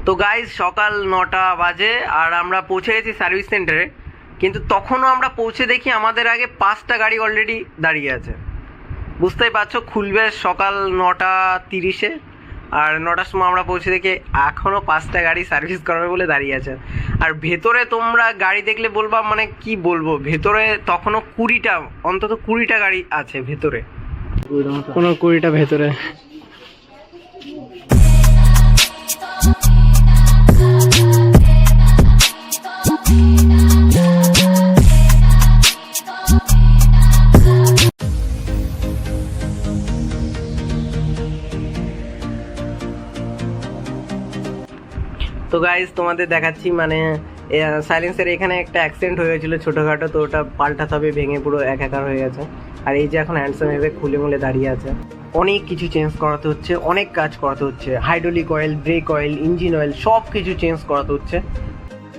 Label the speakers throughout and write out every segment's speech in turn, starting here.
Speaker 1: তো গাইজ সকাল 9টা বাজে আর আমরা পৌঁছে গেছি সার্ভিস সেন্টারে, কিন্তু তখনও আমরা পৌঁছে দেখি আমাদের আগে 5টা গাড়ি অলরেডি দাঁড়িয়ে আছে। বুঝতেই পারছো, খুলবে সকাল 9:30-এ, আর 9টার সময় আমরা পৌঁছে দেখি এখনও 5টা গাড়ি সার্ভিস করাবে বলে দাঁড়িয়ে আছে। আর ভেতরে তোমরা গাড়ি দেখলে বলবা মানে কি বলবো, ভেতরে তখনও 20টা, অন্তত 20টা গাড়ি আছে ভেতরে, কোনো 20টা ভেতরে। তো গাইজ তোমাদের দেখাচ্ছি, মানে সাইলেন্সের এখানে একটা অ্যাক্সিডেন্ট হয়ে গেছিলো ছোটোখাটো, তো ওটা পাল্টাতে হবে, ভেঙে পুরো একাকার হয়ে গেছে। আর এই যে এখন হ্যান্ডসাম এভাবে খুলে মুলে দাঁড়িয়ে আছে। অনেক কিছু চেঞ্জ করাতে হচ্ছে, অনেক কাজ করাতে হচ্ছে, hydraulic oil, break oil, engine oil সব কিছু চেঞ্জ করাতে হচ্ছে।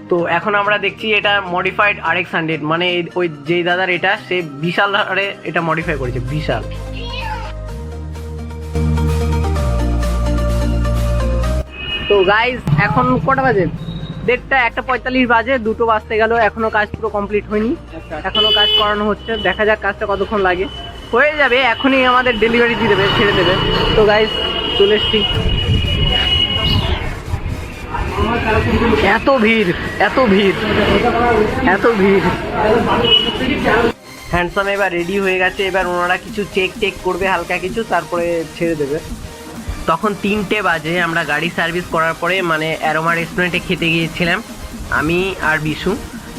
Speaker 1: তো এখন আমরা দেখছি এটা মডিফাইড RX100, মানে ওই যেই দাদার এটা, সে বিশাল হারে এটা মডিফাই করেছে, বিশাল। তো গাইজ এখন কটা বাজে? 1:30, 1:45 বাজে, 2টো বাজতে গেল, এখনো কাজ পুরো কমপ্লিট হয়নি, এখনো কাজ করানো হচ্ছে। দেখা যাক কাজটা কতক্ষণ লাগে, হয়ে যাবে, এখনই আমাদের ডেলিভারি দিয়ে দেবে, ছেড়ে দেবে। তো গাইজ চলে এসছি। এত ভিড়, এত ভিড়, এত ভিড়। হ্যান্ডসাম এবার রেডি হয়ে গেছে, এবার ওনারা কিছু চেক করবে হালকা কিছু, তারপরে ছেড়ে দেবে। তখন 3টে বাজে, আমরা গাড়ি সার্ভিস করার পরে মানে অ্যারোমা রেস্টুরেন্টে খেতে গিয়েছিলাম আমি আর বিশু।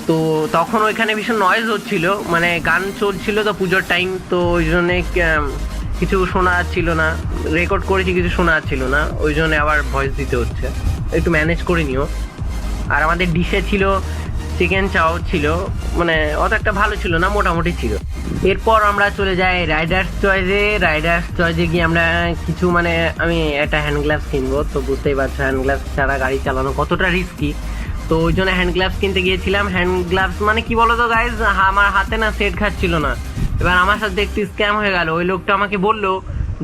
Speaker 1: তো তখন ওইখানে ভীষণ নয়েজ হচ্ছিল, মানে গান চলছিল, তো পুজোর টাইম, তো ওই জন্যে কিছু শোনা যাচ্ছিল না, রেকর্ড করেছি কিছু শোনা যাচ্ছিল না, ওই জন্য আবার ভয়েস দিতে হচ্ছে, একটু ম্যানেজ করে নিও। আর আমাদের ডিশে ছিল চিকেন চাও ছিল, মানে অত একটা ভালো ছিল না, মোটামুটি ছিল। এরপর আমরা চলে যাই রাইডার্স চয়েসে গিয়ে আমরা কিছু, মানে আমি একটা হ্যান্ড গ্লাভস কিনবো। তো বুঝতেই পারছো হ্যান্ড গ্লাভস ছাড়া গাড়ি চালানো কতটা রিস্কি, তো ওই জন্য হ্যান্ড গ্লাভস কিনতে গিয়েছিলাম। হ্যান্ড গ্লাভস মানে কি বলো তো গাইজ, আমার হাতে না সেট খাচ্ছিল না। এবার আমার সাথে একটু স্ক্যাম হয়ে গেল। ওই লোকটা আমাকে বললো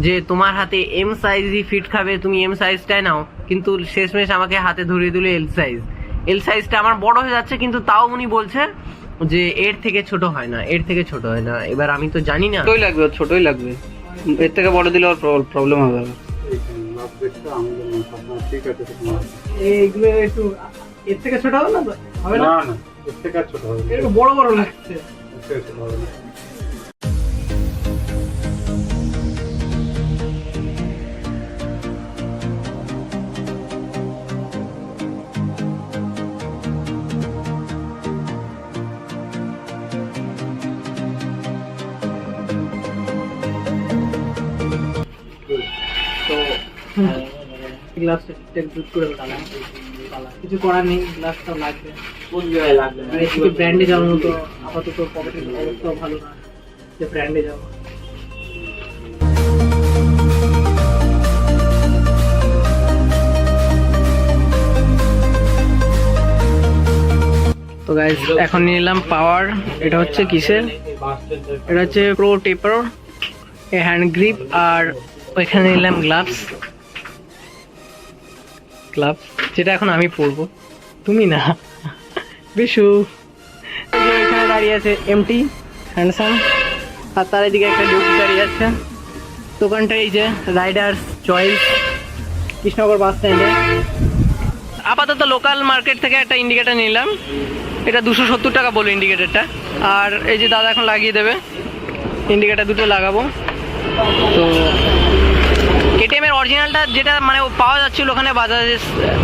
Speaker 1: যে তোমার হাতে এম সাইজই ফিট খাবে, তুমি এম সাইজটাই নাও, কিন্তু শেষমেশ আমাকে হাতে ধরিয়ে দিল এল সাইজটা আমার বড় হয়ে যাচ্ছে, কিন্তু তাও উনি বলছে যে এর থেকে ছোট হয় না, এর থেকে ছোট হয় না। এবার আমি তো জানি না, ছোটই লাগবে, ছোটই লাগবে, এর থেকে বড় দিলে ওর প্রবলেম হবে। এইগুলো একটু এর থেকে ছোট হবে না, হবে না, না এর থেকে ছোট হবে, একটু বড় বড় লাগছে। কিছু করার নেই, গ্লাসটা লাগবে, ব্র্যান্ডে যাওয়ার মতো আপাতত পকেটের অবস্থাও ভালো না যে ব্র্যান্ডে যাবো। তো গাইস এখন নিয়ে নিলাম পাওয়ার, এটা হচ্ছে কিসের, এটা হচ্ছে প্রো টেপার হ্যান্ড গ্রিপ, আর ওইখানে নিলাম গ্লাভস, যেটা এখন আমি পরবো, তুমি না, বিশু। এখানে দাঁড়িয়ে আছে MT হ্যান্ডসাম, আর তার এদিকে একটা ডুক দাঁড়িয়ে আছে। দোকানটা এই যে রাইডার্স চয়েস, কৃষ্ণনগর বাস স্ট্যান্ডে। আপাতত লোকাল মার্কেট থেকে একটা ইন্ডিকেটার নিলাম, এটা 270 টাকা বলো ইন্ডিকেটারটা। আর এই যে দাদা এখন লাগিয়ে দেবে, ইন্ডিকেটার দুটো লাগাবো। তো KTM এর অরিজিনালটা যেটা মানে পাওয়া যাচ্ছিল ওখানে, বাজাজে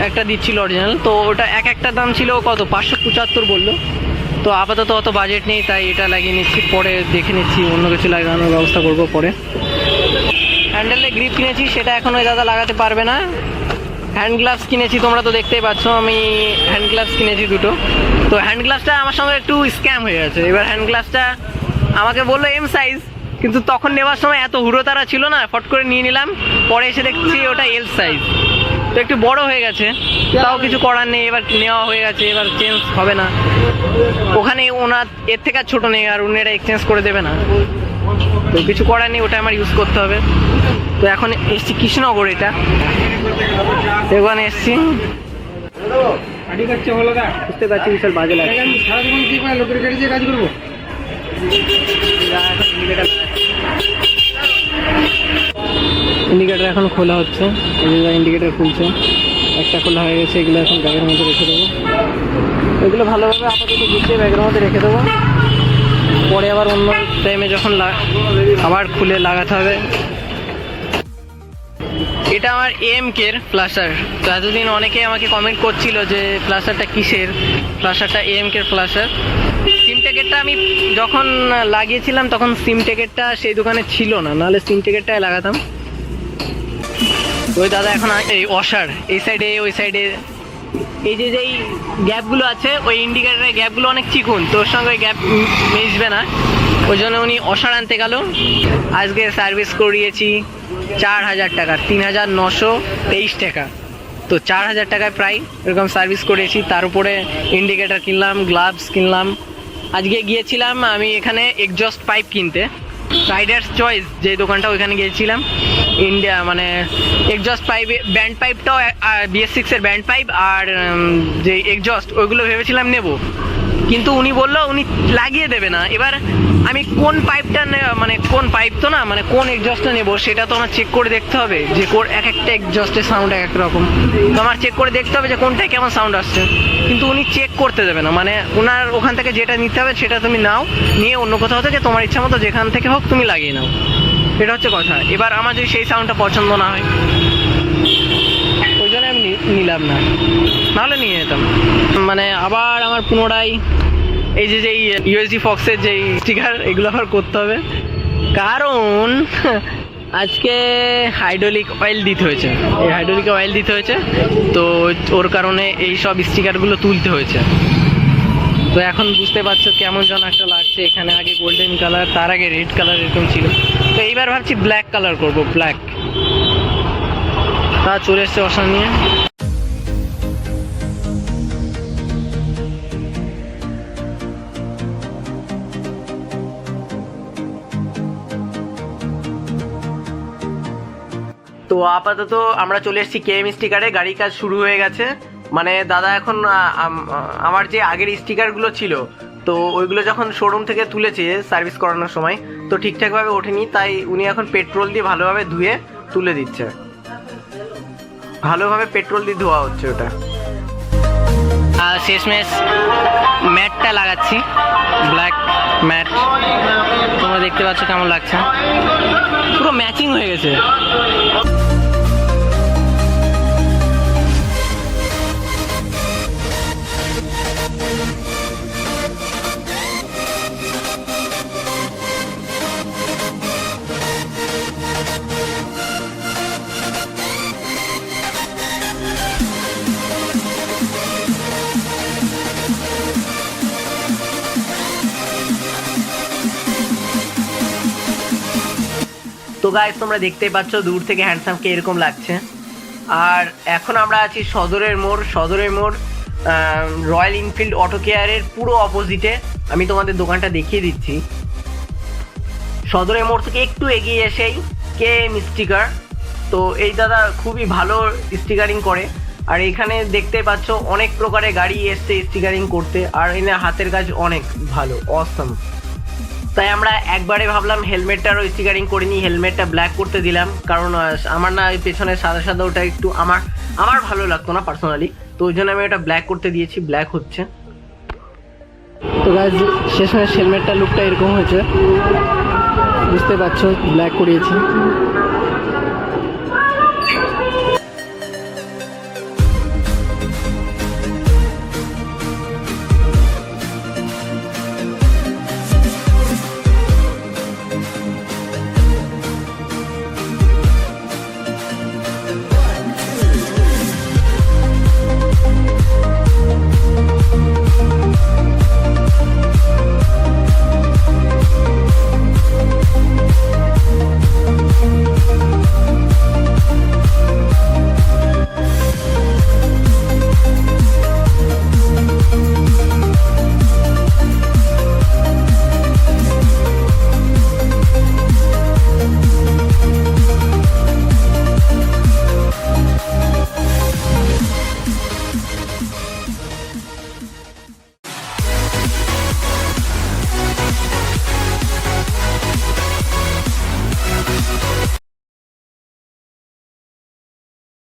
Speaker 1: একটা দিচ্ছিল অরিজিনাল, তো ওটা একটা দাম ছিল কত, 575 বললো। তো আপাতত অত বাজেট নেই, তাই এটা লাগিয়ে নিচ্ছি, পরে দেখে নিচ্ছি অন্য কিছু লাগানোর ব্যবস্থা করবো পরে। হ্যান্ডেলে গ্রিপ কিনেছি, সেটা এখন ওই দাদা লাগাতে পারবে না। হ্যান্ড গ্লাভস কিনেছি, তোমরা তো দেখতেই পাচ্ছ, আমি হ্যান্ড গ্লাভস কিনেছি 2টো। তো হ্যান্ড গ্লাভসটা আমার সঙ্গে একটু স্ক্যাম হয়ে গেছে। এবার হ্যান্ড গ্লাভসটা আমাকে বললো এম সাইজ, কিন্তু তখন নেওয়ার সময় এত হুড়োতারা ছিল না, ফট করে নিয়ে নিলাম, পরে এসে দেখছি ওটা এল সাইজ, তো একটু বড় হয়ে গেছে, তাও কিছু করার নেই, এবার নেওয়া হয়ে গেছে, এবার চেঞ্জ হবে না। ওখানে ওনার এর থেকে ছোটো নেই, আর উনি এটা এক্সচেঞ্জ করে দেবে না, তো কিছু করার নেই, ওটা আমার ইউজ করতে হবে। তো এখন এসছি কৃষ্ণনগর, এটা ওখানে এসছি, বুঝতে পারছি বিশাল বাজে লাগছে। ইন্ডিকেটার এখন খোলা হচ্ছে, ইন্ডিকেটার খুলছে, একটা খোলা হয়ে গেছে। এগুলো এখন ব্যাগের মধ্যে রেখে দেবো। এগুলো ভালোভাবে আপাতত গুছিয়ে ব্যাগের মধ্যে রেখে দেবো, পরে আবার অন্য টাইমে যখন আবার খুলে লাগাতে হবে। এটা আমার এএমকের ফ্ল্যাশার। তো এতদিন অনেকে আমাকে কমেন্ট করছিল যে ফ্ল্যাশারটা কিসের, ফ্ল্যাশারটা এএমকের ফ্ল্যাশার। সিম টেকেটটা আমি যখন লাগিয়েছিলাম তখন সিম টেকেটটা সেই দোকানে ছিল না, নাহলে সিম টেকেটটাই লাগাতাম। ওই দাদা এখন এই অসার এই সাইডে ওই সাইডে এই যে যেই গ্যাপগুলো আছে, ওই ইন্ডিকেটারের গ্যাপগুলো অনেক চিকুন, তোর সঙ্গে ওই গ্যাপ মিশবে না, ওই জন্য উনি অসার আনতে গেল। আজকে সার্ভিস করিয়েছি 4000 টাকার, 3923 টাকা। তো 4000 টাকায় প্রায় এরকম সার্ভিস করেছি। তার উপরে ইন্ডিকেটার কিনলাম, গ্লাভস কিনলাম। আজকে গিয়েছিলাম আমি এখানে এক্সজস্ট পাইপ কিনতে, রাইডার্স চয়েস যে দোকানটা, ওইখানে গিয়েছিলাম। ইন্ডিয়া মানে এক্সজস্ট পাইপ, ব্যান্ড পাইপটাও BS6-এর ব্যান্ড পাইপ আর যে এক্সজস্ট ওইগুলো ভেবেছিলাম নেব, কিন্তু উনি বললো উনি লাগিয়ে দেবে না। এবার আমি কোন পাইপটা মানে কোন পাইপ তো না, মানে কোন এক্সজস্টটা নেবো সেটা তো আমার চেক করে দেখতে হবে, যে এক একটা এক্সজস্টের সাউন্ড এক এক রকম। তো আমার চেক করে দেখতে হবে যে কোনটায় কেমন সাউন্ড আসছে, কিন্তু উনি চেক করতে দেবে না। মানে ওনার ওখান থেকে যেটা নিতে হবে সেটা তুমি নাও, নিয়ে অন্য কোথাও থেকে তোমার ইচ্ছা মতো যেখান থেকে হোক তুমি লাগিয়ে নাও, এটা হচ্ছে কথা। এবার আমার যদি সেই সাউন্ডটা পছন্দ না হয়, ওই জন্য আমি নিলাম না, নাহলে নিয়ে যেতাম। মানে আবার আমার পুনরায় এই যে যেই ইউএসডি ফক্সের যেই স্টিকার, এগুলো আবার করতে হবে, কারণ আজকে হাইড্রোলিক অয়েল দিতে হয়েছে, এই হাইড্রোলিক অয়েল দিতে হয়েছে, তো ওর কারণে এই সব স্টিকারগুলো তুলতে হয়েছে। তো এখন বুঝতে পারছো কেমন যেন একটা লাগছে। এখানে আগে গোল্ডেন কালার, তার আগে রেড কালার এরকম ছিল, তো এইবার ভাবছি ব্ল্যাক কালার করবো, ব্ল্যাক। তা চলে এসছে অসার নিয়ে। তো আপাতত আমরা চলে এসেছি কেএম স্টিকারে, গাড়ির কাজ শুরু হয়ে গেছে। মানে দাদা এখন আমার যে আগের স্টিকারগুলো ছিল, তো ওইগুলো যখন শোরুম থেকে তুলেছে সার্ভিস করানোর সময়, তো ঠিকঠাকভাবে ওঠেনি, তাই উনি এখন পেট্রোল দিয়ে ভালোভাবে ধুয়ে তুলে দিচ্ছে। ভালোভাবে পেট্রোল দিয়ে ধোয়া হচ্ছে ওটা। আর শেষমেশ ম্যাটটা লাগাচ্ছি, ব্ল্যাক ম্যাট। তোমরা দেখতে পাচ্ছ কেমন লাগছে, পুরো ম্যাচিং হয়ে গেছে। তো গাইস তোমরা দেখতেই পাচ্ছ দূর থেকে হ্যান্ডসামকে এরকম লাগছে। আর এখন আমরা আছি সদরের মোড়। সদরের মোড় রয়্যাল এনফিল্ড অটো কেয়ারের পুরো অপোজিটে। আমি তোমাদের দোকানটা দেখিয়ে দিচ্ছি। সদরের মোড় থেকে একটু এগিয়ে এসেই কেএম স্টিকার। তো এই দাদা খুবই ভালো স্টিকারিং করে, আর এখানে দেখতে পাচ্ছ অনেক প্রকারের গাড়ি এসছে স্টিকারিং করতে, আর এনে হাতের কাজ অনেক ভালো, অসম। তাই আমরা একবারে ভাবলাম হেলমেটটারও স্টিকারিং করে নিই, হেলমেটটা ব্ল্যাক করতে দিলাম, কারণ আমার না পেছনে সাদা সাদা ওটা একটু আমার ভালো লাগতো না পার্সোনালি, তো ওই জন্য আমি ওটা ব্ল্যাক করতে দিয়েছি, ব্ল্যাক হচ্ছে। তো গাইস শেষমেশ হেলমেটটা লুকটা এরকম হয়েছে, বুঝতে পারছো, ব্ল্যাক করিয়েছি।